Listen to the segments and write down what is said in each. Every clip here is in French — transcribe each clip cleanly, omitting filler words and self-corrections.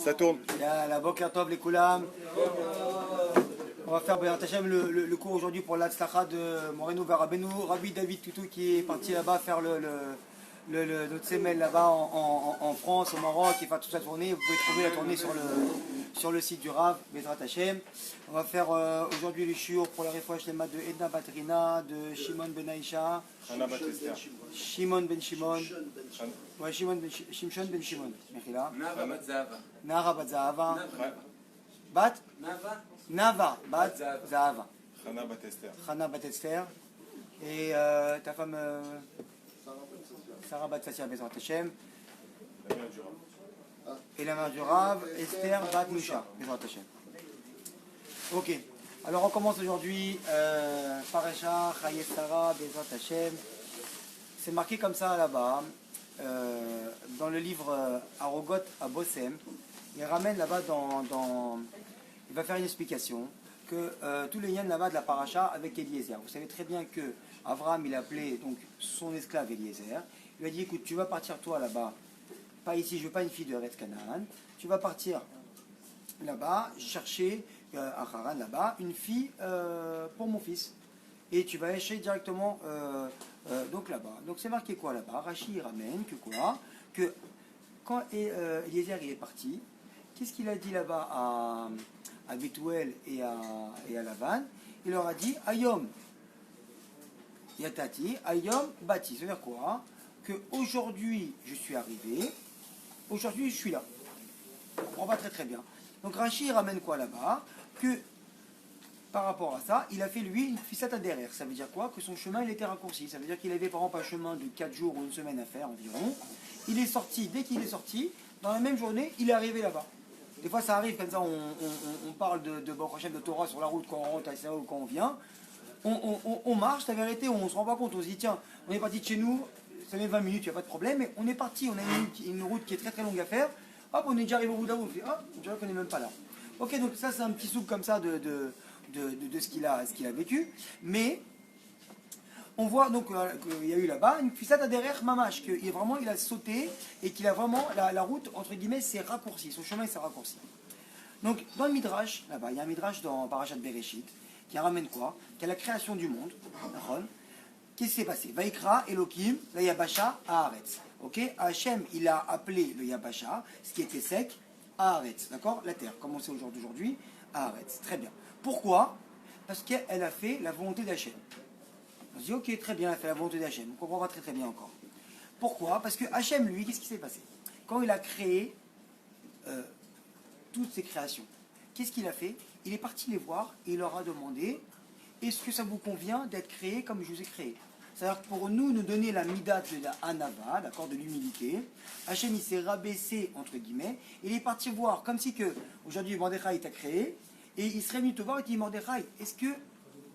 Ça tourne. La Boker Tov, les Koulam. On va faire le cours aujourd'hui pour l'Atzlacha de Moreno Verabenu, Rabbi David Toutou qui est parti là-bas faire notre semelle là-bas en France, au Maroc, et faire toute la tournée. Vous pouvez trouver la tournée sur le site du Rav, Bezrat Hashem. On va faire aujourd'hui le shiur pour la refouach lema de Edna Batrina, de Shimon Ben Aisha, Shimon Ben Shimon, ouais, Shimon Ben Shimon, Mechila, Nara Bat Zahava, Bat Nava Bat Zahava, Chana Bat Esther, et ta femme Sarah Bat Sassia Bezrat Hashem, et la mère du Rav, Esther Bat Musha Bezrat Hashem. Ok, alors on commence aujourd'hui Parasha Chaye Sarah Bezrat Hashem. C'est marqué comme ça là-bas, dans le livre Arogot à Bossem. Il ramène là-bas il va faire une explication que tous les liens là-bas de la Parasha avec Eliezer. Vous savez très bien que Abraham il a appelé donc son esclave Eliezer. Il lui a dit écoute, tu vas partir toi là-bas, pas ici, je veux pas une fille de Eretz Canaan. Tu vas partir là-bas chercher à Haran là-bas une fille pour mon fils. Et tu vas acheter directement donc là-bas. Donc c'est marqué quoi là-bas? Rachi ramène que quoi? Que quand Eliezer il est parti, qu'est-ce qu'il a dit là-bas à Bethuel et à Lavan? Il leur a dit Ayom Yatati, Ayom Bati. Ça veut dire quoi? Que aujourd'hui je suis arrivé, aujourd'hui je suis là. On va très très bien. Donc Rachi ramène quoi là-bas? Que par rapport à ça, il a fait lui une fissata derrière. Ça veut dire quoi? Que son chemin il était raccourci. Ça veut dire qu'il avait par exemple un chemin de 4 jours ou une semaine à faire environ. Il est sorti, dès qu'il est sorti, dans la même journée, il est arrivé là-bas. Des fois ça arrive comme ça, on parle de Baruch Hashem, de Torah sur la route quand on rentre à Israël ou quand on vient. On marche, la vérité, on se rend pas compte, on se dit tiens, on est parti de chez nous, ça met 20 minutes, il n'y a pas de problème, mais on est parti, on a une route qui est très très longue à faire. Hop, on est déjà arrivé au bout d'un bout, on fait hop, on dirait qu'on n'est même pas là. Ok, donc ça c'est un petit soupe comme ça de ce qu'il a vécu, mais on voit donc qu'il y a eu là-bas une fissata derrière mamash, qu'il vraiment il a sauté et qu'il a vraiment la route entre guillemets s'est raccourcie, son chemin s'est raccourci. Donc dans le Midrash, là-bas, il y a un Midrash dans Parashat Bereshit qui ramène quoi? Qui a la création du monde. Qu'est-ce qui s'est passé? Vaikra Elohim la Yabasha Haaretz. Ok, Hachem il a appelé le Yabasha, ce qui était sec, Haaretz, d'accord? La terre, comme on sait aujourd'hui, Haaretz. Très bien. Pourquoi? Parce qu'elle a fait la volonté d'Hachem. On se dit, ok, très bien, elle a fait la volonté d'Hachem. On comprend pas très très bien encore. Pourquoi? Parce que Hachem, lui, qu'est-ce qui s'est passé? Quand il a créé toutes ses créations, qu'est-ce qu'il a fait? Il est parti les voir et il leur a demandé, est-ce que ça vous convient d'être créé comme je vous ai créé? C'est-à-dire que pour nous donner la midat de la anava, d'accord, de l'humilité, Hachem il s'est rabaissé, entre guillemets, et il est parti voir, comme si que, aujourd'hui, Mordechai t'a créé, et il serait venu te voir et te dit Mordechai, est-ce que,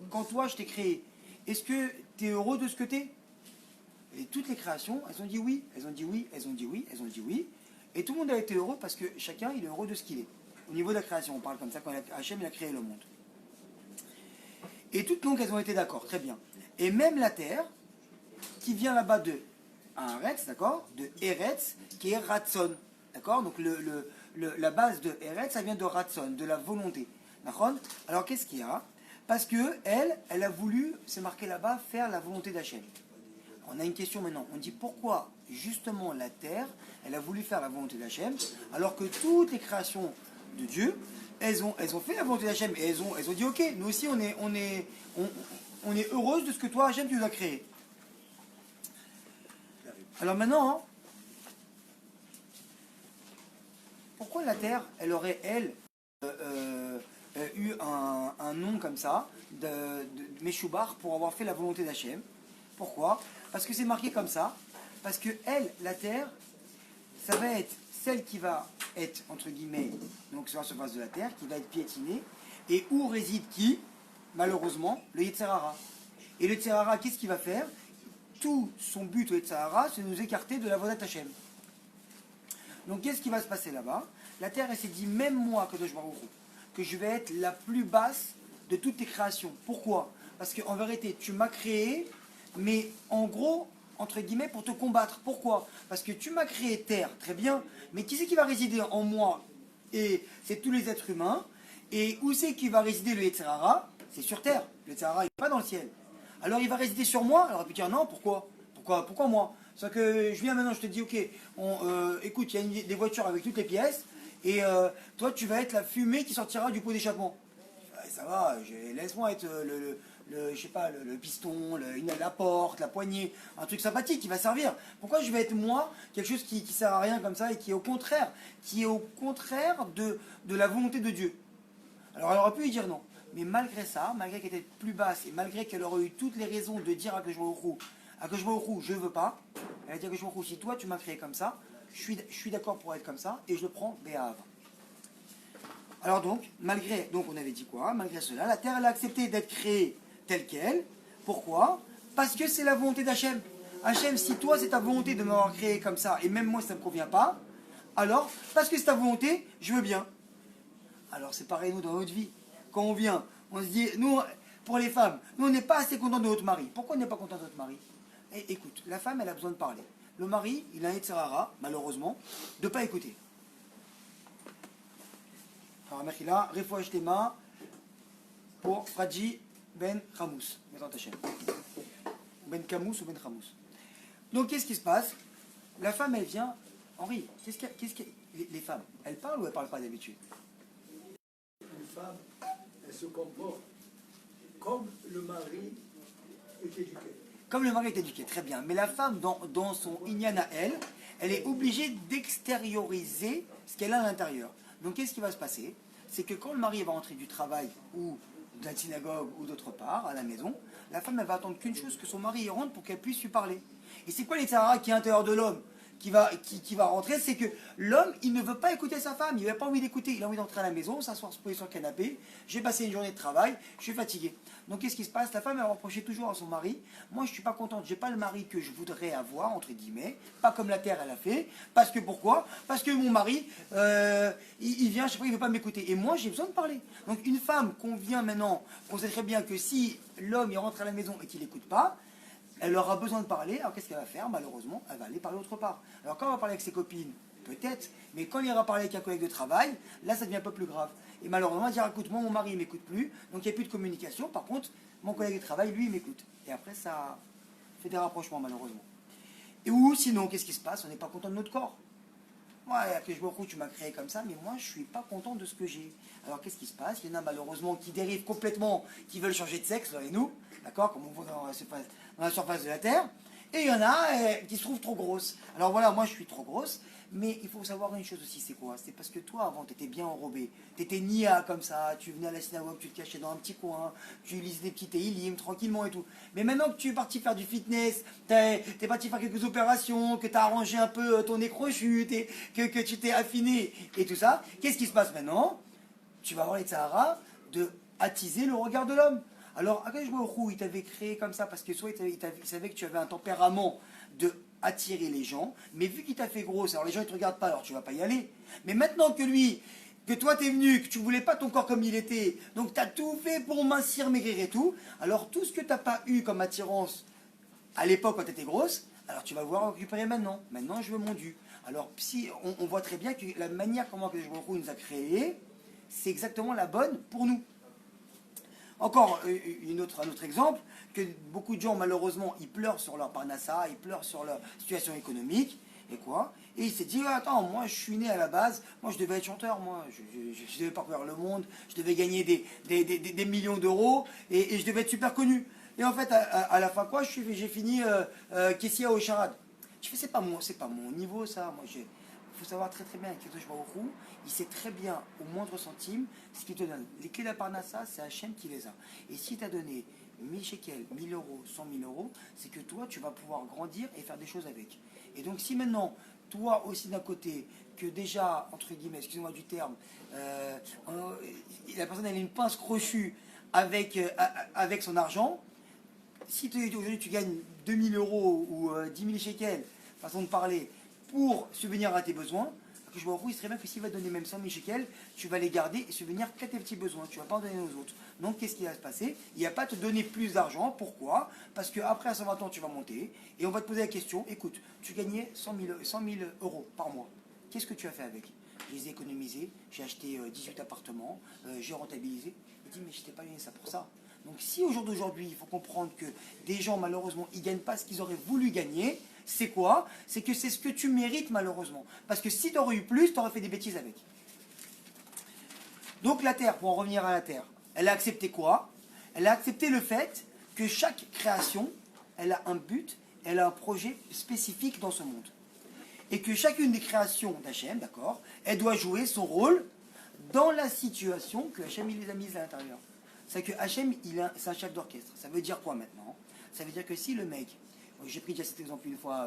quand toi je t'ai créé, est-ce que tu es heureux de ce que tu es? Et toutes les créations, elles ont dit oui, elles ont dit oui, elles ont dit oui, elles ont dit oui. Et tout le monde a été heureux parce que chacun il est heureux de ce qu'il est. Au niveau de la création, on parle comme ça quand Hachem il a créé le monde. Et toutes donc elles ont été d'accord, très bien. Et même la terre, qui vient là-bas de Haaretz, d'accord, de Eretz, qui est Ratson, d'accord. Donc la base de Eretz, ça vient de Ratson, de la volonté. D'accord. Alors qu'est-ce qu'il y a? Parce que elle a voulu, c'est marqué là-bas, faire la volonté d'Hachem. On a une question maintenant. On dit pourquoi justement la terre, elle a voulu faire la volonté d'Hachem, alors que toutes les créations de Dieu, elles ont fait la volonté d'Hachem et elles ont dit ok, nous aussi on est heureuses de ce que toi Hachem tu nous as créé. Alors maintenant, pourquoi la terre, elle aurait eu un nom comme ça, de Meshoubar, pour avoir fait la volonté d'Hachem? Pourquoi? Parce que c'est marqué comme ça, parce que elle, la terre, ça va être celle qui va être, entre guillemets, donc sur la surface de la terre, qui va être piétinée, et où réside qui? Malheureusement, le Yetzer Hara. Et le Yetzer Hara, qu'est-ce qu'il va faire? Tout son but au Yetzer Hara, c'est de nous écarter de la Vodat Hachem. Donc qu'est-ce qui va se passer là-bas? La terre, elle s'est dit, même moi, Kadosh Baruch Hu, que je vais être la plus basse de toutes tes créations. Pourquoi? Parce qu'en vérité, tu m'as créé, mais en gros, entre guillemets, pour te combattre. Pourquoi? Parce que tu m'as créé terre, très bien, mais qui c'est qui va résider en moi? Et c'est tous les êtres humains. Et où c'est qui va résider le Yetzer Hara? C'est sur terre. Le Yetzer Hara, il n'est pas dans le ciel. Alors il va résider sur moi. Alors il peut dire non, pourquoi moi? C'est que je viens maintenant, je te dis, ok, écoute, il y a des voitures avec toutes les pièces, et toi tu vas être la fumée qui sortira du pot d'échappement. Ça va, laisse-moi être je sais pas, le piston, la porte, la poignée, un truc sympathique qui va servir. Pourquoi je vais être moi, quelque chose qui sert à rien comme ça et qui est au contraire, de la volonté de Dieu? Alors elle aurait pu lui dire non. Mais malgré ça, malgré qu'elle était plus basse et malgré qu'elle aurait eu toutes les raisons de dire à Kajmaourou, je veux pas, elle a dit à Kajmaourou, si toi tu m'as créé comme ça, je suis d'accord pour être comme ça et je le prends Béhav. Alors donc, donc on avait dit quoi? Malgré cela, la terre elle a accepté d'être créée telle qu'elle. Pourquoi? Parce que c'est la volonté d'Hachem. Hachem, si toi c'est ta volonté de m'avoir créé comme ça, et même moi ça ne me convient pas, alors, parce que c'est ta volonté, je veux bien. Alors c'est pareil nous dans notre vie. Quand on vient, on se dit, nous, pour les femmes, nous on n'est pas assez content de notre mari. Pourquoi on n'est pas content de notre mari? Écoute, la femme elle a besoin de parler. Le mari, il a un Yetzer Hara, malheureusement, de ne pas écouter. Alors, Mechila, Refouach Tema pour Fradji Ben Khamous. Ben Kamous ou Ben Khamous. Donc, qu'est-ce qui se passe? La femme, elle vient. Henri, les femmes, elles parlent ou elles parlent pas d'habitude? Une femme, elle se comporte comme le mari est éduqué. Comme le mari est éduqué, très bien. Mais la femme, dans son inyan à elle, elle est obligée d'extérioriser ce qu'elle a à l'intérieur. Donc qu'est-ce qui va se passer? C'est que quand le mari va rentrer du travail ou de la synagogue ou d'autre part, à la maison, la femme elle va attendre qu'une chose, que son mari y rentre pour qu'elle puisse lui parler. Et c'est quoi les Yetzer Hara qui est à l'intérieur de l'homme qui va rentrer? C'est que l'homme, il ne veut pas écouter sa femme, il n'a pas envie d'écouter, il a envie d'entrer à la maison, s'asseoir, se poser sur le canapé, j'ai passé une journée de travail, je suis fatigué. Donc qu'est-ce qui se passe? La femme elle reprochait toujours à son mari, moi je ne suis pas contente, j'ai pas le mari que je voudrais avoir, entre guillemets, pas comme la terre elle a fait, parce que pourquoi? Parce que mon mari, il vient, je sais pas, il veut pas m'écouter, et moi j'ai besoin de parler. Donc une femme qu'on vient maintenant, on sait très bien que si l'homme il rentre à la maison et qu'il n'écoute pas, elle aura besoin de parler, alors qu'est-ce qu'elle va faire? Malheureusement, elle va aller parler autre part. Alors quand elle va parler avec ses copines, peut-être, mais quand il ira parler avec un collègue de travail, là ça devient un peu plus grave. Et malheureusement, elle dira, écoute, moi mon mari il m'écoute plus, donc il n'y a plus de communication, par contre, mon collègue de travail, lui, il m'écoute. Et après, ça fait des rapprochements, malheureusement. Et ou sinon, qu'est-ce qui se passe? On n'est pas content de notre corps. Ouais, après je me retrouve, tu m'as créé comme ça, mais moi je suis pas content de ce que j'ai. Alors qu'est-ce qui se passe? Il y en a malheureusement qui dérivent complètement, qui veulent changer de sexe, et nous, d'accord, comme on voit dans la surface de la Terre, et il y en a qui se trouvent trop grosses. Alors voilà, moi je suis trop grosse, mais il faut savoir une chose aussi, c'est quoi? C'est parce que toi avant tu étais bien enrobé, tu étais nia comme ça, tu venais à la synagogue, tu te cachais dans un petit coin, tu lisais des petits téhilim tranquillement et tout. Mais maintenant que tu es parti faire du fitness, t'es parti faire quelques opérations, que tu as arrangé un peu ton nez crochu, que tu t'es affiné et tout ça, qu'est-ce qui se passe maintenant? Tu vas avoir les Yetzer Hara de attiser le regard de l'homme. Alors, Akadosh Baruch Hu, il t'avait créé comme ça parce que soit il savait que tu avais un tempérament de attirer les gens, mais vu qu'il t'a fait grosse, alors les gens ne te regardent pas, alors tu vas pas y aller. Mais maintenant que toi t'es venu, que tu voulais pas ton corps comme il était, donc tu as tout fait pour mincir, maigrir et tout, alors tout ce que tu n'as pas eu comme attirance à l'époque quand tu étais grosse, alors tu vas le voir récupérer maintenant. Maintenant, je veux mon dû. Alors, si on voit très bien que la manière comment Akadosh Baruch Hu nous a créés, c'est exactement la bonne pour nous. Encore un autre exemple, que beaucoup de gens malheureusement ils pleurent sur leur parnassa, ils pleurent sur leur situation économique, et quoi? Et il s'est dit, attends, moi je suis né à la base, moi je devais être chanteur, moi je devais parcourir le monde, je devais gagner des millions d'euros, et je devais être super connu. Et en fait, à la fin quoi, j'ai fini caissier au charade. Je fais, c'est pas mon niveau ça, moi j'ai... Il faut savoir très très bien avec Kadosh Baruch Hu, il sait très bien au moindre centime ce qu'il te donne. Les clés de la Parnassa, c'est Hachem qui les a. Et si tu as donné 1000 shekels, 1000 euros, 100 000 euros, c'est que toi tu vas pouvoir grandir et faire des choses avec. Et donc si maintenant, toi aussi d'un côté, que déjà, entre guillemets, excusez-moi du terme, la personne elle a une pince crochue avec son argent, si aujourd'hui tu gagnes 2000 euros ou 10 000 shekels, façon de parler, pour subvenir à tes besoins, que je me retrouve, il serait bien que s'il va donner même 100 000 shekels, tu vas les garder et subvenir qu'à tes petits besoins. Tu ne vas pas en donner aux autres. Donc, qu'est-ce qui va se passer? Il ne va pas te donner plus d'argent. Pourquoi? Parce qu'après, à 120 ans, tu vas monter et on va te poser la question, écoute, tu gagnais 100 000 euros par mois. Qu'est-ce que tu as fait avec? Je les ai économisés, j'ai acheté 18 appartements, j'ai rentabilisé. Il dit, mais je t'ai pas donné ça pour ça. Donc si au jour d'aujourd'hui, il faut comprendre que des gens, malheureusement, ils ne gagnent pas ce qu'ils auraient voulu gagner, c'est quoi? C'est que c'est ce que tu mérites, malheureusement. Parce que si tu aurais eu plus, tu aurais fait des bêtises avec. Donc la Terre, pour en revenir à la Terre, elle a accepté quoi? Elle a accepté le fait que chaque création, elle a un but, elle a un projet spécifique dans ce monde. Et que chacune des créations d'Hachem, d'accord, elle doit jouer son rôle dans la situation que Hachem il les a mises à l'intérieur. C'est que Hachem, c'est un chef d'orchestre. Ça veut dire quoi maintenant? Ça veut dire que si le mec, j'ai pris déjà cet exemple une fois,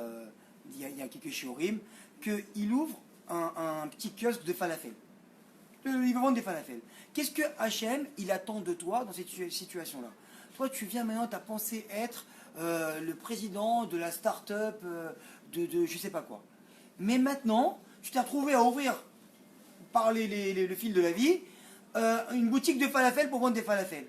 il y a quelques shiurim, qu'il ouvre un petit kiosque de falafel. Il va vendre des falafels. Qu'est-ce que Hachem, il attend de toi dans cette situation-là? Toi, tu viens maintenant, tu as pensé être le président de la start-up de je sais pas quoi. Mais maintenant, tu t'es retrouvé à ouvrir, par le fil de la vie, une boutique de falafel pour vendre des falafels.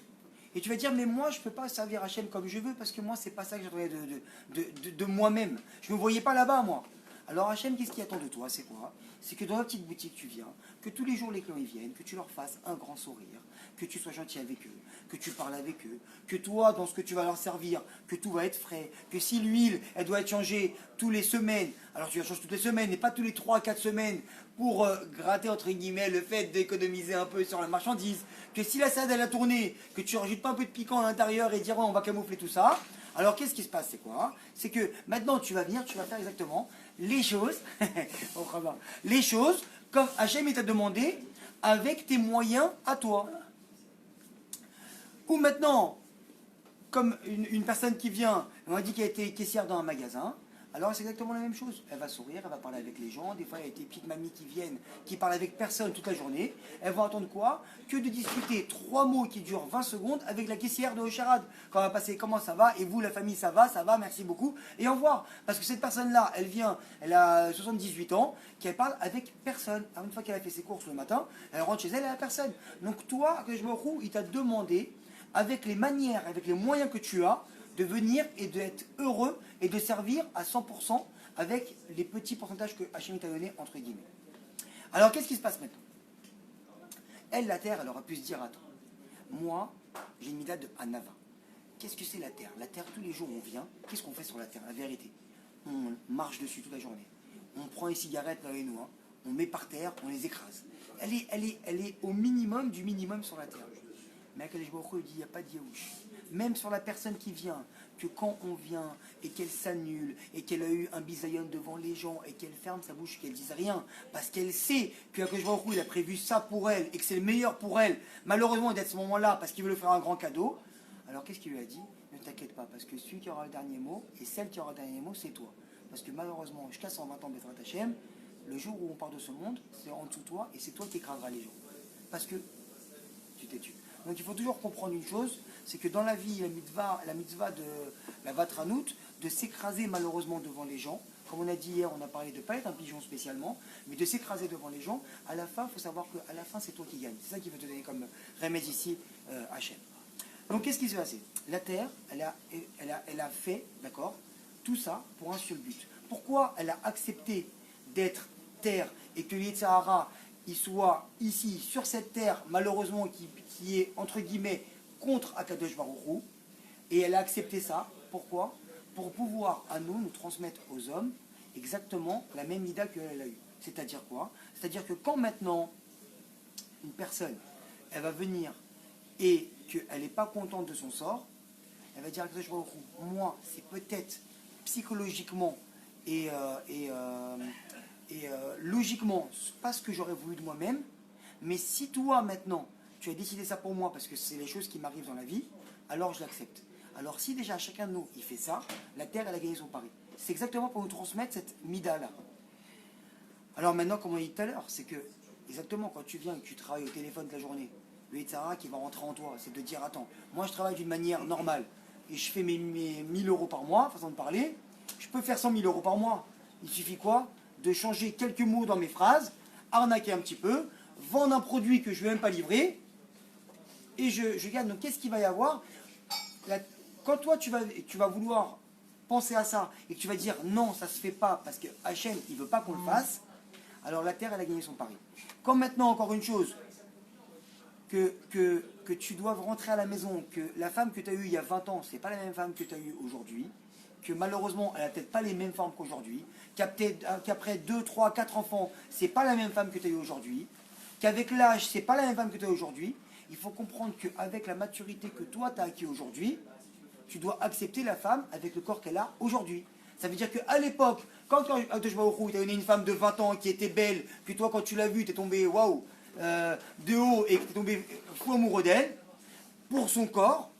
Et tu vas dire, mais moi, je ne peux pas servir Hachem comme je veux, parce que moi, c'est pas ça que j'attendais de moi-même. Je ne me voyais pas là-bas, moi. Alors Hachem, qu'est-ce qu'il attend de toi? C'est quoi? C'est que dans la petite boutique, tu viens, que tous les jours les clients y viennent, que tu leur fasses un grand sourire, que tu sois gentil avec eux, que tu parles avec eux, que toi, dans ce que tu vas leur servir, que tout va être frais, que si l'huile, elle doit être changée tous les semaines, alors tu la changes toutes les semaines et pas tous les 3-4 semaines pour gratter, entre guillemets, le fait d'économiser un peu sur la marchandise, que si la salade, elle a tourné, que tu rajoutes pas un peu de piquant à l'intérieur et dire, ouais, on va camoufler tout ça. Alors qu'est-ce qui se passe? C'est quoi? C'est que maintenant tu vas venir, tu vas faire exactement les choses, les choses comme Hachem t'a demandé, avec tes moyens à toi. Ou maintenant, comme une personne qui vient, on a dit qu'elle a été caissière dans un magasin, alors c'est exactement la même chose. Elle va sourire, elle va parler avec les gens. Des fois, il y a des petites mamies qui viennent, qui parlent avec personne toute la journée. Elles vont attendre quoi? Que de discuter 3 mots qui durent 20 secondes avec la caissière de Ocharad. Quand on va passer, comment ça va? Et vous, la famille, ça va, merci beaucoup. Et au revoir. Parce que cette personne-là, elle vient, elle a 78 ans, qu'elle parle avec personne. Alors, une fois qu'elle a fait ses courses le matin, elle rentre chez elle, elle a personne. Donc toi, que je me roule, il t'a demandé, avec les manières, avec les moyens que tu as, de venir et d'être heureux et de servir à 100% avec les petits pourcentages que Hachem t'a donné, entre guillemets. Alors, qu'est-ce qui se passe maintenant? Elle, la terre, elle aurait pu se dire, attends, moi, j'ai une mida de Hanava. Qu'est-ce que c'est la terre? La terre, tous les jours, on vient, qu'est-ce qu'on fait sur la terre? La vérité, on marche dessus toute la journée. On prend les cigarettes là et nous, hein. On met par terre, on les écrase. Elle est au minimum du minimum sur la terre. Mais Akadosh Baruch Hu dit, il n'y a pas de Yaouch. Même sur la personne qui vient, que quand on vient et qu'elle s'annule et qu'elle a eu un bisayon devant les gens et qu'elle ferme sa bouche, qu'elle dise rien, parce qu'elle sait que Akadosh Baruch Hu, il a prévu ça pour elle et que c'est le meilleur pour elle, malheureusement d'être à ce moment-là parce qu'il veut lui faire un grand cadeau, alors qu'est-ce qu'il lui a dit? Ne t'inquiète pas, parce que celui qui aura le dernier mot et celle qui aura le dernier mot, c'est toi. Parce que malheureusement, jusqu'à 120 ans Bezrat Hashem, le jour où on part de ce monde, c'est en dessous de toi et c'est toi qui écraseras les gens. Parce que tu t'es tué. Donc il faut toujours comprendre une chose, c'est que dans la vie, la mitzvah de la Vatranout, de s'écraser malheureusement devant les gens, comme on a dit hier, on a parlé de ne pas être un pigeon spécialement, mais de s'écraser devant les gens, à la fin, il faut savoir qu'à la fin, c'est toi qui gagne. C'est ça qu'il veut te donner comme remède ici, Hachem. Donc qu'est-ce qui s'est passé? La terre, elle a fait, d'accord, tout ça pour un seul but. Pourquoi elle a accepté d'être terre et que Yetzirah, il soit ici, sur cette terre, malheureusement, qui est, entre guillemets, contre Akadosh Baruch Hu, et elle a accepté ça. Pourquoi? Pour pouvoir, à nous transmettre aux hommes, exactement la même mida qu'elle a eue. C'est-à-dire quoi? C'est-à-dire que quand maintenant, une personne, elle va venir et qu'elle n'est pas contente de son sort, elle va dire à Akadosh Baruch Hu, moi, c'est peut-être psychologiquement et logiquement, pas ce que j'aurais voulu de moi-même, mais si toi maintenant, tu as décidé ça pour moi parce que c'est les choses qui m'arrivent dans la vie, alors je l'accepte. Alors si déjà chacun de nous, il fait ça, la terre, elle a gagné son pari. C'est exactement pour nous transmettre cette mida-là. Alors maintenant, comme on a dit tout à l'heure, c'est que, exactement, quand tu viens et que tu travailles au téléphone toute la journée, le Yetzirah qui va rentrer en toi, c'est de dire, attends, moi je travaille d'une manière normale, et je fais mes 1000 euros par mois, façon de parler, je peux faire 100 000 euros par mois. Il suffit quoi? De changer quelques mots dans mes phrases, arnaquer un petit peu, vendre un produit que je ne vais même pas livrer, et je gagne. Donc qu'est-ce qu'il va y avoir? Quand toi tu vas vouloir penser à ça, et que tu vas dire non, ça ne se fait pas, parce que Hachem, il ne veut pas qu'on le fasse, alors la terre, elle a gagné son pari. Comme maintenant, encore une chose, que tu dois rentrer à la maison, que la femme que tu as eue il y a 20 ans, c'est pas la même femme que tu as eue aujourd'hui, que malheureusement, elle n'a peut-être pas les mêmes formes qu'aujourd'hui, qu'après 2, 3, 4 enfants, c'est pas la même femme que tu as eue aujourd'hui, qu'avec l'âge, c'est pas la même femme que tu as aujourd'hui. Il faut comprendre qu'avec la maturité que toi, tu as acquis aujourd'hui, tu dois accepter la femme avec le corps qu'elle a aujourd'hui. Ça veut dire qu'à l'époque, quand tu as donné une femme de 20 ans qui était belle, puis toi, quand tu l'as vue, tu es tombé, waouh, de haut et que tu es tombé fou amoureux d'elle, pour son corps,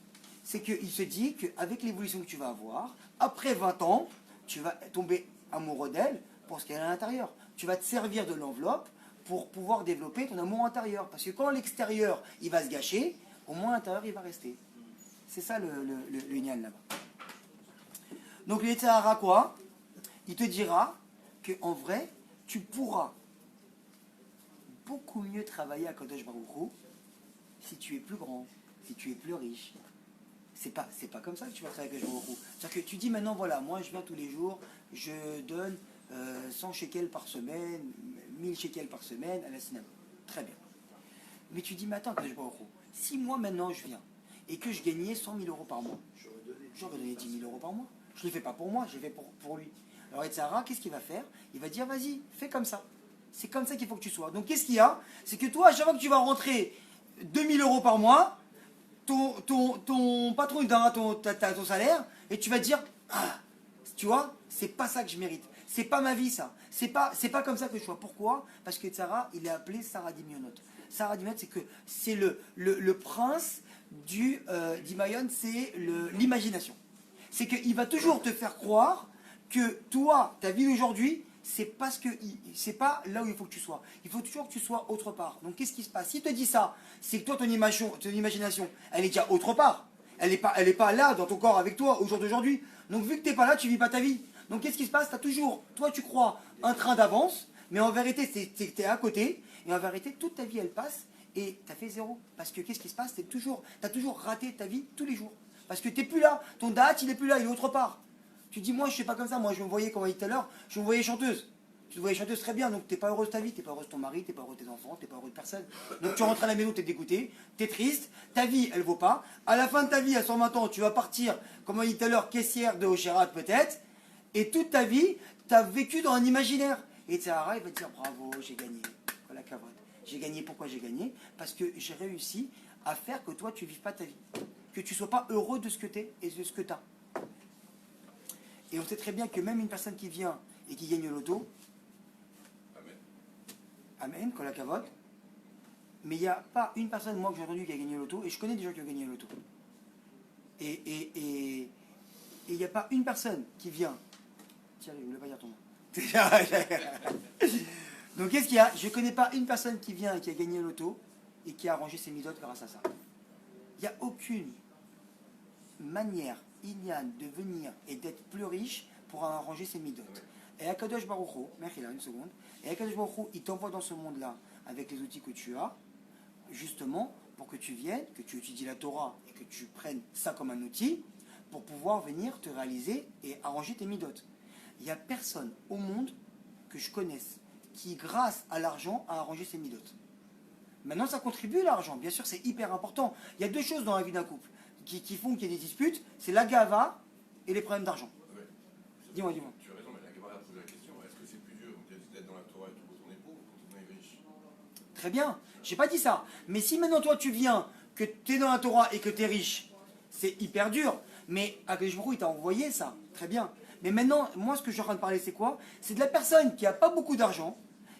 c'est qu'il se dit qu'avec l'évolution que tu vas avoir, après 20 ans, tu vas tomber amoureux d'elle pour ce qu'elle a à l'intérieur. Tu vas te servir de l'enveloppe pour pouvoir développer ton amour intérieur. Parce que quand l'extérieur, il va se gâcher, au moins l'intérieur, il va rester. C'est ça le Inyan là-bas. Donc le Yetzer Hara, quoi? Il te dira qu'en vrai, tu pourras beaucoup mieux travailler à Kadosh Baruch Hu si tu es plus grand, si tu es plus riche. C'est pas comme ça que tu vas travailler à Kadosh Baruch Hu. C'est-à-dire que tu dis maintenant, voilà, moi je viens tous les jours, je donne 100 shekels par semaine, 1000 shekels par semaine à la synagogue. Très bien. Mais tu dis, mais attends, Kadosh Baruch Hu, si moi maintenant je viens et que je gagnais 100 000 euros par mois, j'aurais donné 10 000 euros par mois. Je ne le fais pas pour moi, je le fais pour lui. Alors Yetzer Hara, qu'est-ce qu'il va faire? Il va dire, vas-y, fais comme ça. C'est comme ça qu'il faut que tu sois. Donc qu'est-ce qu'il y a? C'est que toi, à chaque fois que tu vas rentrer 2 000 euros par mois, ton patron il donnera ton salaire, et tu vas te dire, ah, tu vois, c'est pas ça que je mérite. C'est pas ma vie, ça. C'est pas comme ça que je sois. Pourquoi? Parce que Yetzer Hara, il est appelé Sarah Dimionot. Sarah Dimionot, c'est le prince d'Imayon, c'est l'imagination. C'est qu'il va toujours te faire croire que toi, ta vie d'aujourd'hui, c'est pas là où il faut que tu sois. Il faut toujours que tu sois autre part. Donc qu'est-ce qui se passe? S'il te dit ça, c'est que toi, ton imagination, elle est déjà autre part. Elle est pas là dans ton corps avec toi au jour d'aujourd'hui. Donc vu que tu n'es pas là, tu vis pas ta vie. Donc qu'est-ce qui se passe? Toi tu crois un train d'avance, mais en vérité, tu es à côté. Et en vérité, toute ta vie, elle passe et tu as fait zéro. Parce que qu'est-ce qui se passe? Tu as toujours raté ta vie tous les jours. Parce que tu n'es plus là. Ton date, il n'est plus là, il est autre part. Tu dis, moi, je ne suis pas comme ça. Moi, je me voyais, comme on a dit tout à l'heure, je me voyais chanteuse. Tu te voyais chanteuse très bien, donc tu n'es pas heureuse de ta vie. Tu n'es pas heureuse de ton mari, tu n'es pas heureuse de tes enfants, tu n'es pas heureuse de personne. Donc tu rentres à la maison, tu es dégoûté, tu es triste, ta vie, elle ne vaut pas. À la fin de ta vie, à 120 ans, tu vas partir, comme on a dit tout à l'heure, caissière de Ocherat peut-être. Et toute ta vie, tu as vécu dans un imaginaire. Et Yetzer Hara, il va te dire, bravo, j'ai gagné. Voilà, cavote. J'ai gagné, pourquoi j'ai gagné? Parce que j'ai réussi à faire que toi, tu ne vives pas ta vie. Que tu ne sois pas heureux de ce que tu es et de ce que tu as. Et on sait très bien que même une personne qui vient et qui gagne le loto, Amen, kol hakavod, mais il n'y a pas une personne, moi, que j'ai entendu qui a gagné le loto, et je connais des gens qui ont gagné le loto. Et il n'y a pas une personne qui vient. Tiens, je ne voulais pas dire ton nom. Donc qu'est-ce qu'il y a? Je ne connais pas une personne qui vient et qui a gagné le loto et qui a arrangé ses midotes grâce à ça. Il n'y a aucune manière Inyan de venir et d'être plus riche pour arranger ses midotes. Et Akadosh Baruch Hu, merci là, une seconde, et Akadosh Baruch Hu, il t'envoie dans ce monde-là avec les outils que tu as, justement pour que tu viennes, que tu étudies la Torah et que tu prennes ça comme un outil pour pouvoir venir te réaliser et arranger tes midotes. Il n'y a personne au monde que je connaisse qui, grâce à l'argent, a arrangé ses midotes. Maintenant, ça contribue l'argent, bien sûr, c'est hyper important. Il y a deux choses dans la vie d'un couple qui font qu'il y ait des disputes, c'est la gava et les problèmes d'argent. Ouais. Dis-moi. Tu as raison, mais la Gemara a posé la question, est-ce que c'est plus dur d'être dans la Torah et tout pour ton époux ou quand on est riche? Très bien, j'ai pas dit ça. Mais si maintenant toi tu viens, que tu es dans la Torah et que tu es riche, c'est hyper dur. Mais Akadosh Baruch Hu, il t'a envoyé ça, très bien. Mais maintenant, moi ce que je suis en train de parler, c'est quoi? C'est de la personne qui n'a pas beaucoup d'argent,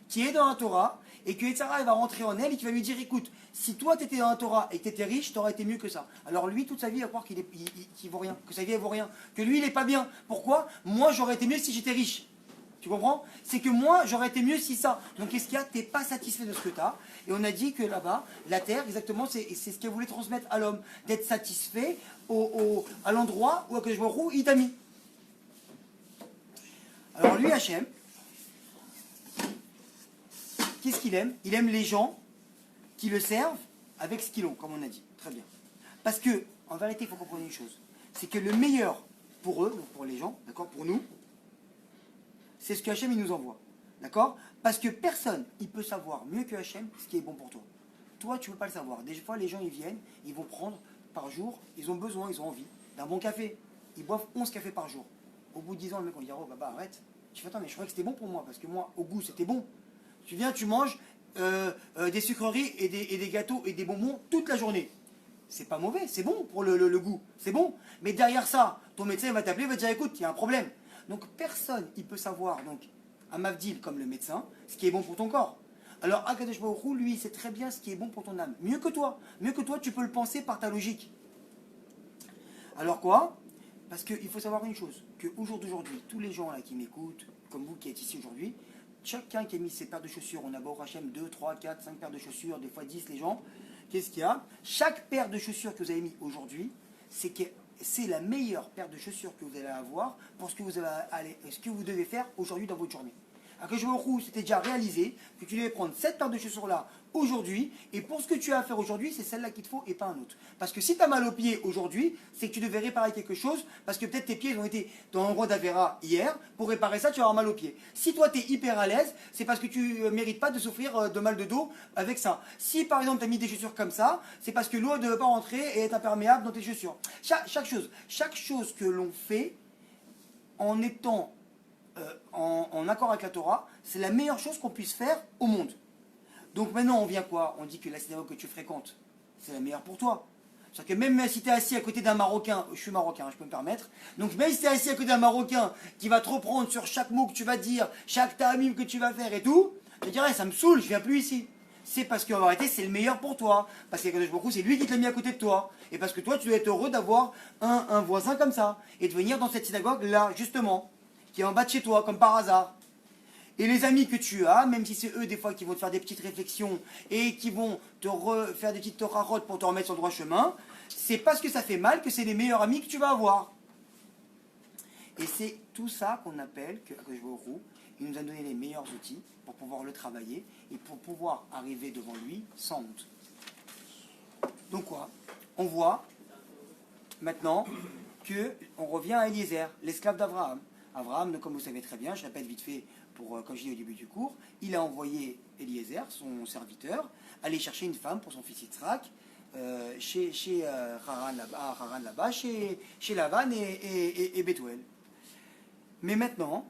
qui est dans la Torah, et que Yetzer Hara va rentrer en elle et qui va lui dire, écoute, si toi tu étais dans la Torah et que tu étais riche, tu aurais été mieux que ça. Alors lui, toute sa vie, il va croire qu'il vaut rien, que sa vie elle vaut rien, que lui il est pas bien. Pourquoi? Moi j'aurais été mieux si j'étais riche. Tu comprends? C'est que moi j'aurais été mieux si ça. Donc qu'est-ce qu'il y a? Tu n'es pas satisfait de ce que tu as. Et on a dit que là-bas, la terre, exactement, c'est ce qu'elle voulait transmettre à l'homme, d'être satisfait à l'endroit où Akadosh Baruch Hu il t'a mis. Alors lui, Hachem, qu'est-ce qu'il aime? Il aime les gens qui le servent avec ce qu'ils ont, comme on a dit. Très bien. Parce que, en vérité, il faut comprendre une chose. C'est que le meilleur pour eux, donc pour les gens, d'accord, pour nous, c'est ce que Hachem il nous envoie. D'accord? Parce que personne, il peut savoir mieux que Hachem ce qui est bon pour toi. Toi, tu ne peux pas le savoir. Des fois, les gens, ils viennent, ils vont prendre par jour, ils ont besoin, ils ont envie d'un bon café. Ils boivent 11 cafés par jour. Au bout de 10 ans, le mec, on dit, oh, bah, arrête. Je fais, attends, mais je croyais que c'était bon pour moi, parce que moi, au goût, c'était bon. Tu viens, tu manges des sucreries et des gâteaux et des bonbons toute la journée. C'est pas mauvais, c'est bon pour le goût, c'est bon. Mais derrière ça, ton médecin va t'appeler, va te dire, écoute, il y a un problème. Donc personne, il peut savoir, donc, à Mavdil, comme le médecin, ce qui est bon pour ton corps. Alors Akadosh Baruch Hu, lui, il sait très bien ce qui est bon pour ton âme. Mieux que toi, tu peux le penser par ta logique. Alors quoi? Parce qu'il faut savoir une chose, qu'au jour d'aujourd'hui, tous les gens là qui m'écoutent, comme vous qui êtes ici aujourd'hui, chacun qui a mis ses paires de chaussures, on a beau Hachem 2, 3, 4, 5 paires de chaussures, des fois 10 les gens, qu'est-ce qu'il y a? Chaque paire de chaussures que vous avez mis aujourd'hui, c'est la meilleure paire de chaussures que vous allez avoir pour ce que vous devez faire aujourd'hui dans votre journée. Akadosh Baruch Hu, c'était déjà réalisé que tu devais prendre cette paire de chaussures là aujourd'hui, et pour ce que tu as à faire aujourd'hui, c'est celle-là qu'il te faut et pas un autre. Parce que si tu as mal aux pieds aujourd'hui, c'est que tu devais réparer quelque chose, parce que peut-être tes pieds ont été dans un endroit d'Avera hier, pour réparer ça, tu vas avoir mal aux pieds. Si toi tu es hyper à l'aise, c'est parce que tu ne mérites pas de souffrir de mal de dos avec ça. Si par exemple tu as mis des chaussures comme ça, c'est parce que l'eau ne veut pas rentrer et être imperméable dans tes chaussures. Chaque chose que l'on fait en étant en accord avec la Torah, c'est la meilleure chose qu'on puisse faire au monde. Donc maintenant, on vient quoi? On dit que la synagogue que tu fréquentes, c'est la meilleure pour toi. C'est-à-dire que même si tu es assis à côté d'un Marocain, je suis Marocain, je peux me permettre, donc même si tu es assis à côté d'un Marocain qui va te reprendre sur chaque mot que tu vas dire, chaque ta'amim que tu vas faire et tout, tu te dirais, ça me saoule, je viens plus ici. C'est parce qu'en vérité, c'est le meilleur pour toi. Parce que c'est lui qui te l'a mis à côté de toi. Et parce que toi, tu dois être heureux d'avoir un voisin comme ça. Et de venir dans cette synagogue-là, justement, qui est en bas de chez toi, comme par hasard. Et les amis que tu as, même si c'est eux des fois qui vont te faire des petites réflexions et qui vont te faire des petites torarotes pour te remettre sur le droit chemin, c'est parce que ça fait mal que c'est les meilleurs amis que tu vas avoir. Et c'est tout ça qu'on appelle que Akadosh Baruch Hu, il nous a donné les meilleurs outils pour pouvoir le travailler et pour pouvoir arriver devant lui sans honte. Donc quoi? On voit maintenant qu'on revient à Eliezer, l'esclave d'Abraham. Abraham, comme vous savez très bien, je répète vite fait, comme je dis au début du cours, il a envoyé Eliezer, son serviteur, aller chercher une femme pour son fils Yitzhak, chez Haran là-bas, chez Lavan et Bethuel. Mais maintenant,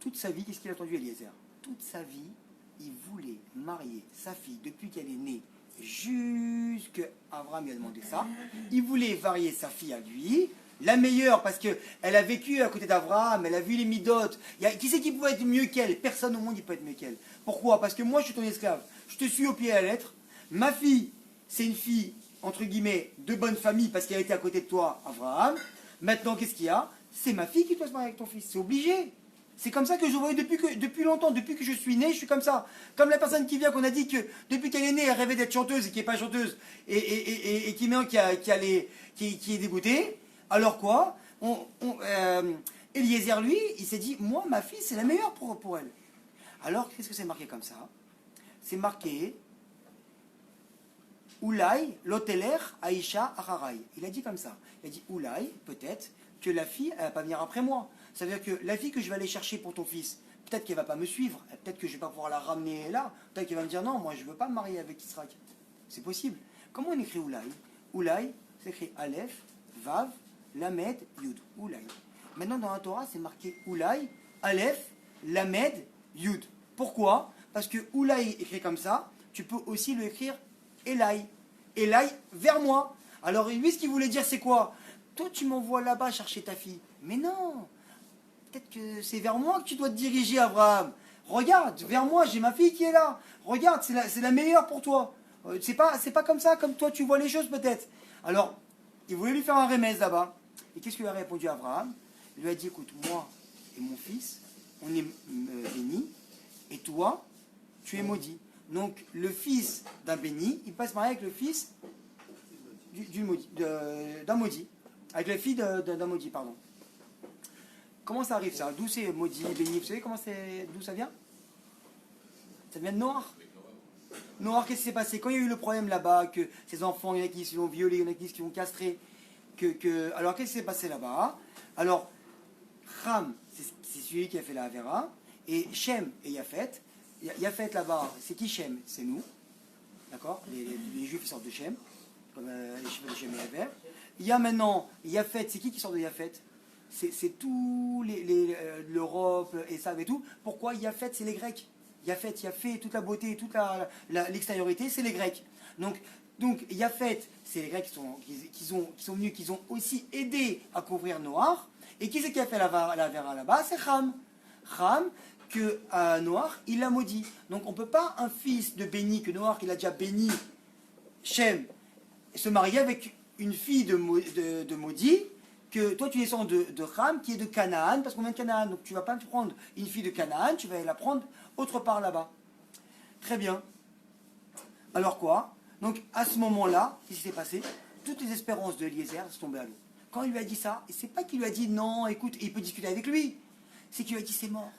toute sa vie, qu'est-ce qu'il a attendu Eliezer? Toute sa vie, il voulait marier sa fille depuis qu'elle est née, jusqu'Abraham lui a demandé ça. Il voulait marier sa fille à lui, la meilleure, parce qu'elle a vécu à côté d'Abraham, elle a vu les midotes. Qui c'est qui pouvait être mieux qu'elle? Personne au monde ne peut être mieux qu'elle. Pourquoi? Parce que moi, je suis ton esclave. Je te suis au pied à la lettre. Ma fille, c'est une fille, entre guillemets, de bonne famille, parce qu'elle a été à côté de toi, Abraham. Maintenant, qu'est-ce qu'il y a? C'est ma fille qui doit se marier avec ton fils. C'est obligé. C'est comme ça que je voyais depuis longtemps, depuis que je suis né, je suis comme ça. Comme la personne qui vient, qu'on a dit que depuis qu'elle est née, elle rêvait d'être chanteuse et qui n'est pas chanteuse, et qui est dégoûtée. Alors quoi? Eliezer, lui, il s'est dit, moi, ma fille, c'est la meilleure pour elle. Alors, qu'est-ce que c'est marqué comme ça? C'est marqué, Oulai, loteler, Aïcha, Acharai. Il a dit comme ça. Il a dit, Oulai, peut-être, que la fille, elle ne va pas venir après moi. Ça veut dire que la fille que je vais aller chercher pour ton fils, peut-être qu'elle ne va pas me suivre, peut-être que je ne vais pas pouvoir la ramener là, peut-être qu'elle va me dire, non, moi, je ne veux pas me marier avec Yitzhak. C'est possible. Comment on écrit Oulai? Oulai, c'est écrit Aleph, Vav, Lamed, Yud, Oulai. Maintenant, dans la Torah, c'est marqué Oulai, Aleph, Lamed, Yud. Pourquoi? Parce que Oulai écrit comme ça, tu peux aussi le écrire Elai. Elai, vers moi. Alors, lui, ce qu'il voulait dire, c'est quoi? Toi, tu m'envoies là-bas chercher ta fille. Mais non. Peut-être que c'est vers moi que tu dois te diriger, Abraham. Regarde, vers moi, j'ai ma fille qui est là. Regarde, c'est la meilleure pour toi. C'est pas comme ça, comme toi, tu vois les choses, peut-être. Alors, il voulait lui faire un remède là-bas. Et qu'est-ce qu'il a répondu à Abraham? Il lui a dit, écoute, moi et mon fils, on est bénis, et toi, tu es maudit. Donc, le fils d'un béni, il passe marier avec le fils d'un maudit. Avec la fille d'un maudit, pardon. Comment ça arrive ça? D'où c'est maudit, béni? Vous savez d'où ça vient? Ça vient de Noir. Avec Noah. Noir, qu'est-ce qui s'est passé? Quand il y a eu le problème là-bas, que ces enfants, il y en a qui se l'ont violé, il y en a qui se l'ont castré, alors qu'est-ce qui s'est passé là-bas? Alors, Ham, c'est celui qui a fait la Avera, et Shem et Yafet. Yafet là-bas, c'est qui Shem? C'est nous. D'accord, les Juifs ils sortent de Shem, comme les cheveux de Shem et Yafet. Il y a maintenant Yafet, c'est qui sort de Yafet? C'est tout l'Europe, et ça et tout. Pourquoi Yafet, c'est les Grecs? Yafet, toute la beauté, toute l'extériorité, c'est les Grecs. Donc Yafet, c'est les Grecs qui sont venus, qui ont aussi aidé à couvrir Noir. Et qui c'est qui a fait la Vera là-bas? C'est Ham. Ham, que Noir, il l'a maudit. Donc on ne peut pas, un fils de béni, que Noir, il a déjà béni Shem, se marier avec une fille de maudit, que toi tu descends de Ham, qui est de Canaan, parce qu'on vient de Canaan. Donc tu ne vas pas prendre une fille de Canaan, tu vas la prendre autre part là-bas. Très bien. Alors quoi? Donc à ce moment-là, qu'est-ce qui s'est passé? Toutes les espérances de Eliezer sont tombées à l'eau. Quand il lui a dit ça, et c'est pas qu'il lui a dit non, écoute, il peut discuter avec lui, c'est qu'il lui a dit c'est mort.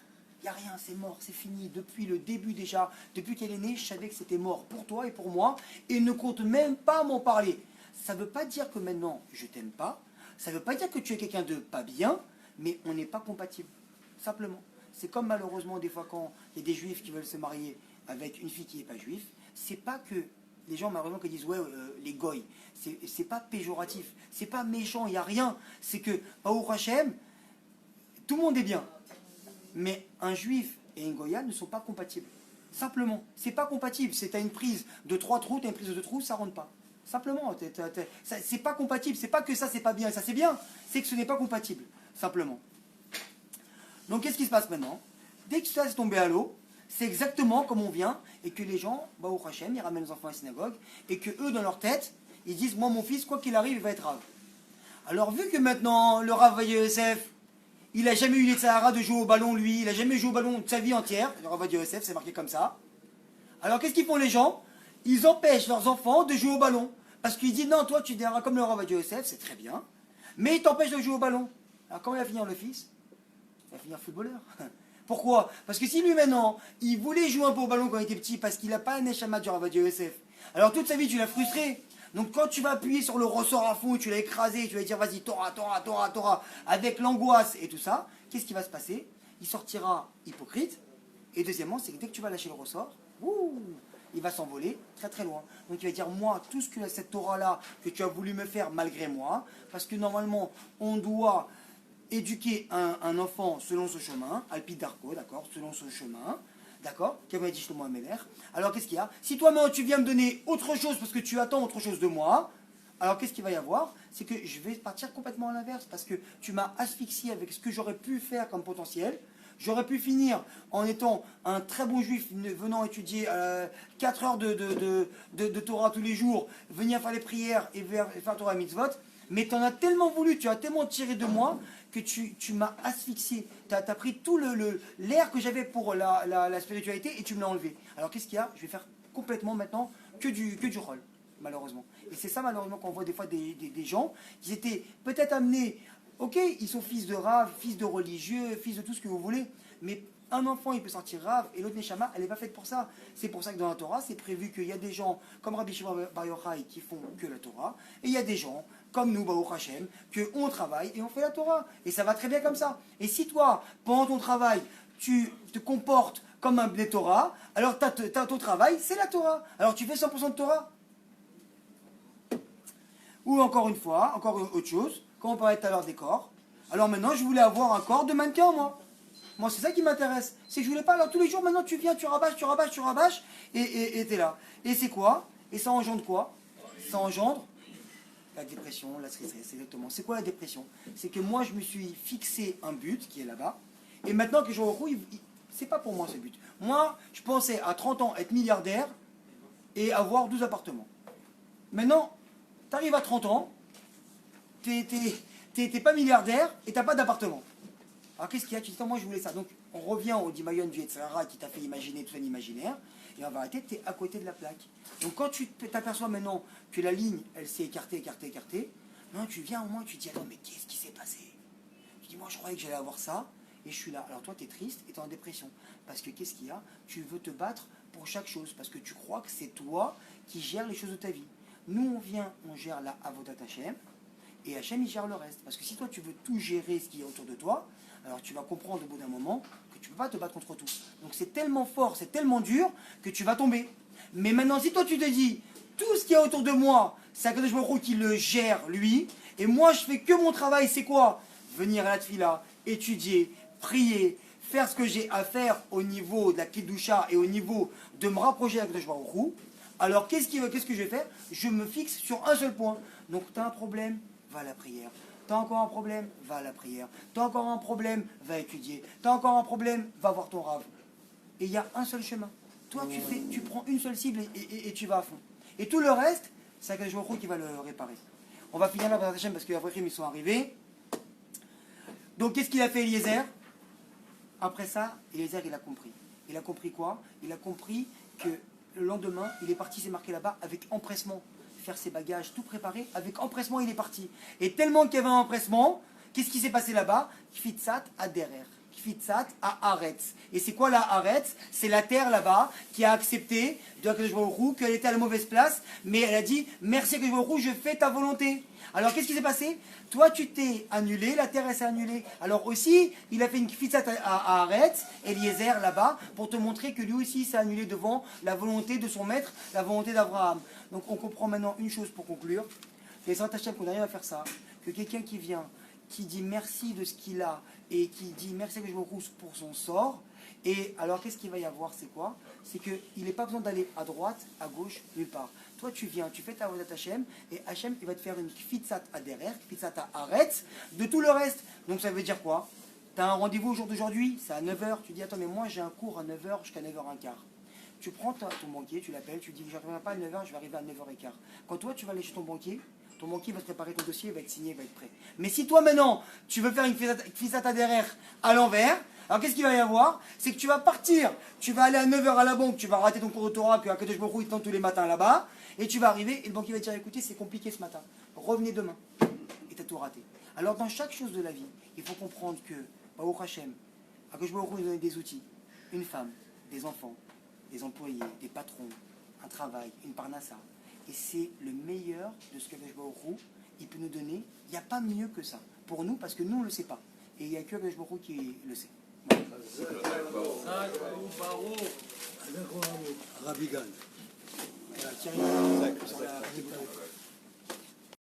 Il n'y a rien, c'est mort, c'est fini. Depuis le début déjà, depuis qu'elle est née, je savais que c'était mort pour toi et pour moi, et ne compte même pas m'en parler. Ça ne veut pas dire que maintenant je t'aime pas, ça ne veut pas dire que tu es quelqu'un de pas bien, mais on n'est pas compatible. Simplement. C'est comme malheureusement des fois quand il y a des juifs qui veulent se marier avec une fille qui n'est pas juive, c'est pas que les gens malheureusement qui disent ouais les goy, c'est pas péjoratif, c'est pas méchant, il n'y a rien, c'est que Baruch Hashem, tout le monde est bien, mais un juif et une goya ne sont pas compatibles. Simplement, c'est pas compatible. C'est à une prise de 3 trous, t'as une prise de 2 trous, ça rentre pas. Simplement, c'est pas compatible. C'est pas que ça c'est pas bien et ça c'est bien, c'est que ce n'est pas compatible. Simplement. Donc qu'est-ce qui se passe maintenant? Dès que ça s'est tombé à l'eau, c'est exactement comme on vient, et que les gens, Baruch Hashem, ils ramènent les enfants à la synagogue, et que eux, dans leur tête, ils disent, moi mon fils, quoi qu'il arrive, il va être Rav. Alors vu que maintenant, le Rav Yosef, il n'a jamais eu les Sahara de jouer au ballon, lui, il n'a jamais joué au ballon de sa vie entière, le Rav Yosef, c'est marqué comme ça. Alors qu'est-ce qu'ils font les gens? Ils empêchent leurs enfants de jouer au ballon. Parce qu'ils disent, non, toi tu deviendras comme le Rav Yosef, c'est très bien, mais ils t'empêchent de jouer au ballon. Alors comment il va finir le fils? Il va finir footballeur. Pourquoi? Parce que si lui maintenant, il voulait jouer un peu au ballon quand il était petit, parce qu'il n'a pas un Neshama du Rav Yosef, alors toute sa vie tu l'as frustré. Donc quand tu vas appuyer sur le ressort à fond, tu l'as écrasé, tu vas dire vas-y, Torah, Torah, Torah, Torah, avec l'angoisse et tout ça, qu'est-ce qui va se passer? Il sortira hypocrite. Et deuxièmement, c'est que dès que tu vas lâcher le ressort, il va s'envoler très très loin. Donc il va dire, moi, tout ce que cette Torah-là, que tu as voulu me faire malgré moi, parce que normalement, on doit éduquer un enfant selon ce chemin, Alpi Darko, d'accord, selon ce chemin, d'accord, comme a dit Shlomo Ameler. Alors qu'est-ce qu'il y a? Si toi maintenant tu viens me donner autre chose parce que tu attends autre chose de moi, alors qu'est-ce qu'il va y avoir? C'est que je vais partir complètement à l'inverse, parce que tu m'as asphyxié avec ce que j'aurais pu faire comme potentiel. J'aurais pu finir en étant un très bon juif, venant étudier 4 heures de Torah tous les jours, venir faire les prières et faire Torah mitzvot, mais tu en as tellement voulu, tu as tellement tiré de moi que tu m'as asphyxié. Tu as pris tout l'air que j'avais pour la spiritualité et tu me l'as enlevé. Alors qu'est-ce qu'il y a? Je vais faire complètement maintenant que du rôle, malheureusement. Et c'est ça malheureusement qu'on voit des fois des gens qui étaient peut-être amenés, ok, ils sont fils de Rav, fils de religieux, fils de tout ce que vous voulez, mais un enfant il peut sortir Rav et l'autre Neshama, elle n'est pas faite pour ça. C'est pour ça que dans la Torah, c'est prévu qu'il y a des gens comme Rabbi Shimon Bar Yochai qui font que la Torah, et il y a des gens comme nous, Baruch Hashem, qu'on travaille et on fait la Torah. Et ça va très bien comme ça. Et si toi, pendant ton travail, tu te comportes comme un Bnei Torah, alors ton travail, c'est la Torah. Alors tu fais 100% de Torah. Ou encore une fois, encore autre chose, comme on parlait tout à l'heure des corps. Alors maintenant, je voulais avoir un corps de mannequin, moi. Moi, c'est ça qui m'intéresse. C'est que je voulais pas, alors tous les jours, maintenant, tu viens, tu rabâches, et t'es là. Et c'est quoi? Et ça engendre quoi? Ça engendre la dépression, la tristesse, exactement. C'est quoi la dépression? C'est que moi, je me suis fixé un but qui est là-bas, et maintenant que je recours, c'est pas pour moi ce but. Moi, je pensais à 30 ans être milliardaire et avoir 12 appartements. Maintenant, tu arrives à 30 ans, t'es pas milliardaire et t'as pas d'appartement. Alors qu'est-ce qu'il y a? Tu dis, moi je voulais ça. Donc on revient au Dimayon du Yetzirah qui t'a fait imaginer tout un imaginaire, et en vérité, tu es à côté de la plaque. Donc quand tu t'aperçois maintenant que la ligne, elle s'est écartée, non, tu viens au moins, tu te dis, attends, mais qu'est-ce qui s'est passé? Tu dis, moi je croyais que j'allais avoir ça, et je suis là. Alors toi, tu es triste et tu es en dépression. Parce que qu'est-ce qu'il y a? Tu veux te battre pour chaque chose, parce que tu crois que c'est toi qui gères les choses de ta vie. Nous, on gère la Avodat Hashem, et Hashem, il gère le reste. Parce que si toi, tu veux tout gérer ce qui est autour de toi, alors tu vas comprendre au bout d'un moment que tu ne peux pas te battre contre tout. Donc c'est tellement fort, c'est tellement dur, que tu vas tomber. Mais maintenant, si toi, tu te dis, tout ce qui est autour de moi, c'est Akadosh Baruch Hu qui le gère, lui, et moi, je fais que mon travail, c'est quoi? Venir à la tefila, étudier, prier, faire ce que j'ai à faire au niveau de la Kedusha et au niveau de me rapprocher d'Akadosh Baruch Hu. Alors, qu'est-ce que je vais faire? Je me fixe sur un seul point. Donc, tu as un problème, va à la prière. Tu as encore un problème, va à la prière. Tu as encore un problème, va étudier. Tu as encore un problème, va voir ton rave. Et il y a un seul chemin. Toi, tu prends une seule cible et tu vas à fond. Et tout le reste, c'est Akadosh Baruch Hu qui va le réparer. On va finir là, parce que après, ils sont arrivés. Donc, qu'est-ce qu'il a fait, Eliezer? Après ça, Eliezer, il a compris. Il a compris quoi? Il a compris que le lendemain, il est parti, c'est marqué là-bas, avec empressement. Faire ses bagages, tout préparé, avec empressement, il est parti. Et tellement qu'il y avait un empressement, qu'est-ce qui s'est passé là-bas? Kfitsat à Derer, Kfitsat à Haaretz. Et c'est quoi la Haaretz? C'est la terre là-bas qui a accepté de Akadosh Baruch Hu qu'elle était à la mauvaise place, mais elle a dit merci Akadosh Baruch Hu, je fais ta volonté. Alors qu'est-ce qui s'est passé? Toi tu t'es annulé, la terre elle s'est annulée. Alors aussi, il a fait une Kfitsat à Haaretz, Eliezer là-bas, pour te montrer que lui aussi s'est annulé devant la volonté de son maître, la volonté d'Abraham. Donc on comprend maintenant une chose pour conclure. Les Saint Hachem qu'on arrive à faire ça, que quelqu'un qui vient, qui dit merci de ce qu'il a, et qui dit merci que je me rousse pour son sort, et alors qu'est-ce qu'il va y avoir? C'est quoi? C'est qu'il n'est pas besoin d'aller à droite, à gauche, nulle part. Toi tu viens, tu fais ta Avodat Hashem, et Hashem il va te faire une Kfitsat à Derer, Kfitsat à Haaretz, de tout le reste. Donc ça veut dire quoi? Tu as un rendez-vous au jour d'aujourd'hui, c'est à 9h, tu dis attends mais moi j'ai un cours à 9h jusqu'à 9h15. Tu prends ton banquier, tu l'appelles, tu dis je n'arriverai pas à 9h, je vais arriver à 9h15. Quand toi tu vas aller chez ton banquier va te préparer ton dossier, il va être signé, il va être prêt. Mais si toi maintenant tu veux faire une Kfitsat à Derer à l'envers, alors qu'est-ce qu'il va y avoir? C'est que tu vas partir, tu vas aller à 9h à la banque, tu vas rater ton cours de Torah que Akadosh Baruch Hu il tente tous les matins là-bas, et tu vas arriver et le banquier va te dire écoutez c'est compliqué ce matin, revenez demain. Et tu as tout raté. Alors dans chaque chose de la vie, il faut comprendre que Baruch Hashem, Akadosh Baruch Hu nous donne des outils, une femme, des enfants, des employés, des patrons, un travail, une parnassa. Et c'est le meilleur de ce qu'Akadosh Baruch Hu il peut nous donner. Il n'y a pas mieux que ça. Pour nous, parce que nous on ne le sait pas. Et il n'y a que Akadosh Baruch Hu qui le sait. Rabbi Gan. Thierry, sur la